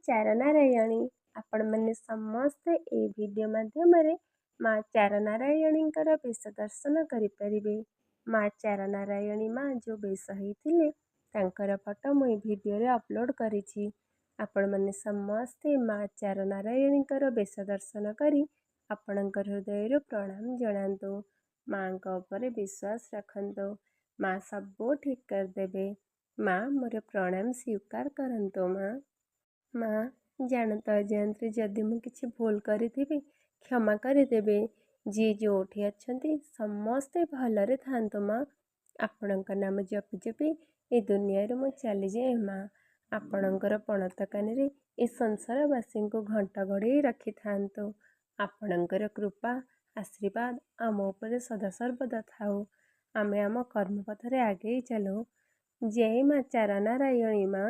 ଚାରନାରାୟଣୀ। ଆପଣମାନେ ସମସ୍ତେ ଏହି ଭିଡ଼ିଓ ମାଧ୍ୟମରେ ମା ଚାରନାରାୟଣୀଙ୍କର ବେଶ ଦର୍ଶନ କରିପାରିବେ। ମା ଚାରନାରାୟଣୀ ମା ଯେଉଁ ବେଶ ହେଇଥିଲେ ତାଙ୍କର ଫଟୋ ମୁଁ ଏହି ଭିଡ଼ିଓରେ ଅପଲୋଡ଼ କରିଛି। ଆପଣମାନେ ସମସ୍ତେ ମା ଚାରନାରାୟଣୀଙ୍କର ବେଶ ଦର୍ଶନ କରି ଆପଣଙ୍କର ହୃଦୟରୁ ପ୍ରଣାମ ଜଣାନ୍ତୁ। ମାଙ୍କ ଉପରେ ବିଶ୍ୱାସ ରଖନ୍ତୁ। ମା ସବୁ ଠିକ୍ କରିଦେବେ। ମା ମୋର ପ୍ରଣାମ ସ୍ୱୀକାର କରନ୍ତୁ। ମା ଜାଣତ ଅଜାଣତରେ ଯଦି ମୁଁ କିଛି ଭୁଲ କରିଥିବି କ୍ଷମା କରିଦେବେ। ଯିଏ ଯେଉଁଠି ଅଛନ୍ତି ସମସ୍ତେ ଭଲରେ ଥାଆନ୍ତୁ। ମା ଆପଣଙ୍କ ନାମ ଜପି ଜପି ଏ ଦୁନିଆରୁ ମୁଁ ଚାଲିଯାଏ। ମା ଆପଣଙ୍କର ପଣତ କାନିରେ ଏ ସଂସାରବାସୀଙ୍କୁ ଘଣ୍ଟ ଘୋଡ଼େଇ ରଖିଥାନ୍ତୁ। ଆପଣଙ୍କର କୃପା ଆଶୀର୍ବାଦ ଆମ ଉପରେ ସଦାସର୍ବଦା ଥାଉ। ଆମେ ଆମ କର୍ମପଥରେ ଆଗେଇ ଚାଲୁ। ଜୟ ମା ଚାରନାରାୟଣୀ। ମା